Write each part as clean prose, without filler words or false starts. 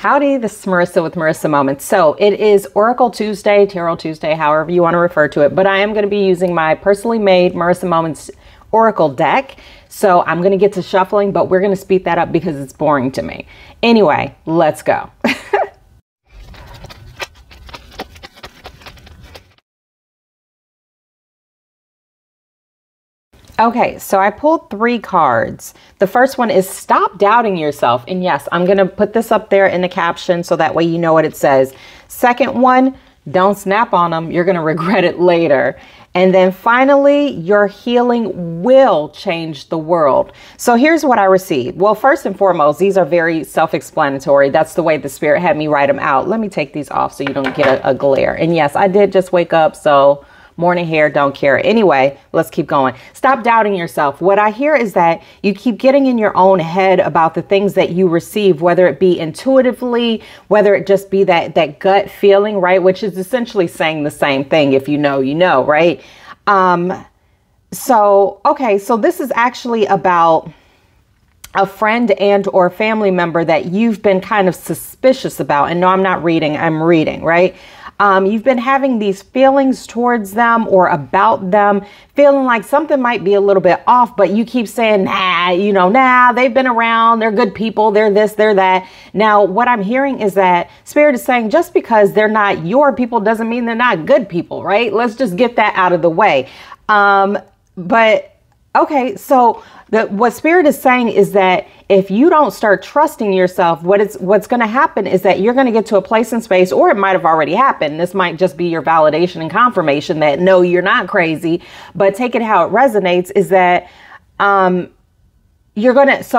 Howdy, this is Marissa with Marissa Moments. So it is Oracle Tuesday, Tarot Tuesday, however you want to refer to it, but I am going to be using my personally made Marissa Moments Oracle deck. So I'm going to get to shuffling, but we're going to speed that up because it's boring to me. Anyway, let's go. Okay, so I pulled 3 cards. The first one is stop doubting yourself. And yes, I'm going to put this up there in the caption so that way you know what it says. Second one, don't snap on them. You're going to regret it later. And then finally, your healing will change the world. So here's what I received. Well, first and foremost, these are very self-explanatory. That's the way the spirit had me write them out. Let me take these off so you don't get a glare. And yes, I did just wake up, so morning hair, don't care. Anyway, let's keep going. Stop doubting yourself. What I hear is that you keep getting in your own head about the things that you receive, whether it be intuitively, whether it just be that gut feeling, right? Which is essentially saying the same thing. If you know, you know, right? Okay, so this is actually about a friend and or family member that you've been kind of suspicious about. And no, I'm not reading, I'm reading, right? You've been having these feelings towards them or about them, feeling like something might be a little bit off, but you keep saying, nah, they've been around, they're good people, they're this, they're that. Now, what I'm hearing is that Spirit is saying just because they're not your people doesn't mean they're not good people, right? Let's just get that out of the way. Okay, so what Spirit is saying is that if you don't start trusting yourself, what's going to happen is that you're going to get to a place in space, or it might have already happened. This might just be your validation and confirmation that no, you're not crazy, but take it how it resonates is that, so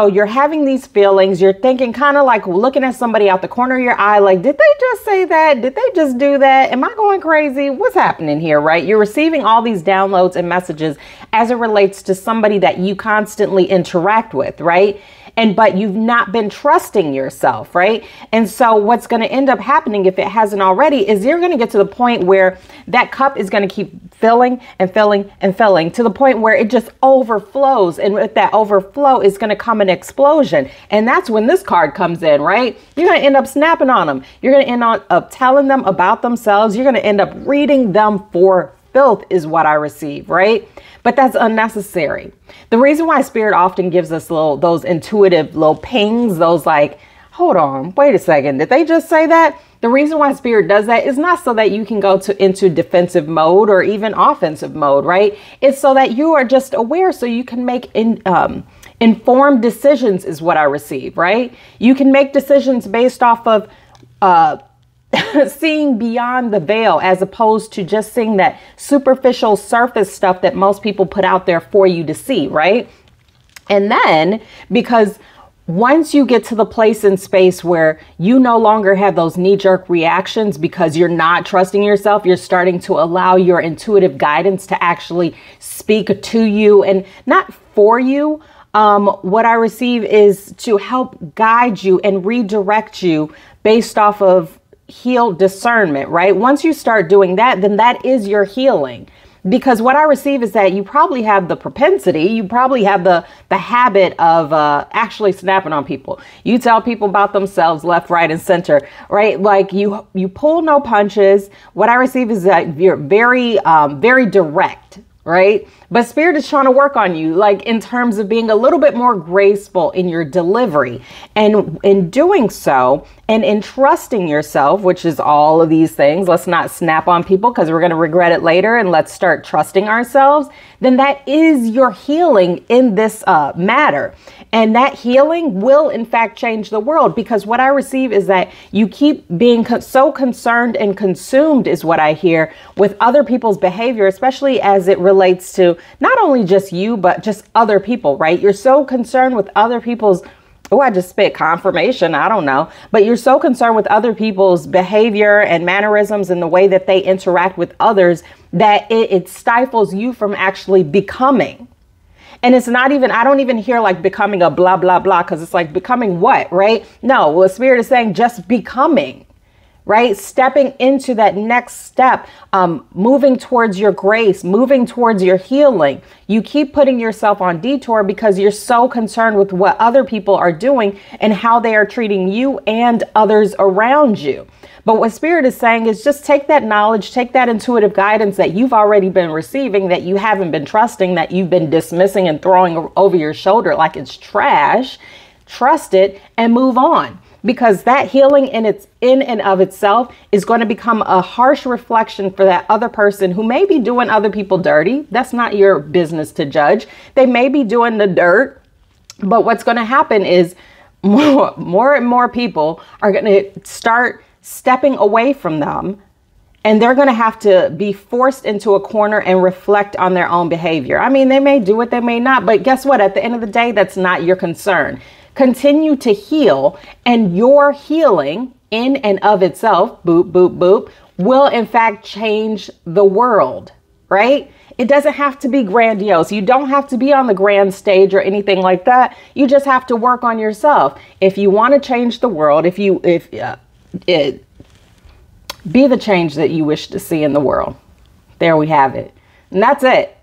you're having these feelings, you're thinking kind of like looking at somebody out the corner of your eye, like, did they just say that? Did they just do that? Am I going crazy? What's happening here, right? You're receiving all these downloads and messages as it relates to somebody that you constantly interact with, right? But you've not been trusting yourself, right? And so what's going to end up happening, if it hasn't already, is you're going to get to the point where that cup is going to keep filling and filling and filling to the point where it just overflows. And with that overflow is going to come an explosion. And that's when this card comes in, right? You're going to end up snapping on them. You're going to end up telling them about themselves. You're going to end up reading them for filth is what I receive, right? But that's unnecessary. The reason why Spirit often gives us those intuitive little pings, those like, hold on, wait a second, did they just say that? The reason why Spirit does that is not so that you can go into defensive mode or even offensive mode, right? It's so that you are just aware so you can make informed decisions is what I receive, right? You can make decisions based off of seeing beyond the veil as opposed to just seeing that superficial surface stuff that most people put out there for you to see, right? And then because once you get to the place in space where you no longer have those knee-jerk reactions because you're not trusting yourself, you're starting to allow your intuitive guidance to actually speak to you and not for you. What I receive is to help guide you and redirect you based off of healed discernment, right? Once you start doing that, then that is your healing. Because what I receive is that you probably have the propensity, you probably have the habit of actually snapping on people. You tell people about themselves left, right, and center, right? Like you pull no punches. What I receive is that you're very, very direct, right? But Spirit is trying to work on you, like in terms of being a little bit more graceful in your delivery. And in doing so, and in trusting yourself, which is all of these things, let's not snap on people because we're going to regret it later, and let's start trusting ourselves, then that is your healing in this matter. And that healing will in fact change the world, because what I receive is that you keep being so concerned and consumed is what I hear with other people's behavior, especially as it relates to not only just you, but just other people, right? You're so concerned with other people's, oh, I just spit confirmation, I don't know. But you're so concerned with other people's behavior and mannerisms and the way that they interact with others that it stifles you from actually becoming. And it's not even, I don't even hear like becoming a blah, blah, blah, because it's like becoming what, right? No, well, Spirit is saying just becoming. right? Stepping into that next step, moving towards your grace, moving towards your healing. You keep putting yourself on detour because you're so concerned with what other people are doing and how they are treating you and others around you. But what Spirit is saying is just take that knowledge, take that intuitive guidance that you've already been receiving, that you haven't been trusting, that you've been dismissing and throwing over your shoulder like it's trash. Trust it and move on, because that healing in and of itself is going to become a harsh reflection for that other person who may be doing other people dirty. That's not your business to judge. They may be doing the dirt, but what's going to happen is more and more people are going to start stepping away from them, and they're going to have to be forced into a corner and reflect on their own behavior. I mean, they may do it, they may not, but guess what? At the end of the day, that's not your concern. Continue to heal, and your healing in and of itself, boop, boop, boop, will in fact change the world, right? It doesn't have to be grandiose. You don't have to be on the grand stage or anything like that. You just have to work on yourself. If you want to change the world, be the change that you wish to see in the world. There we have it. And that's it.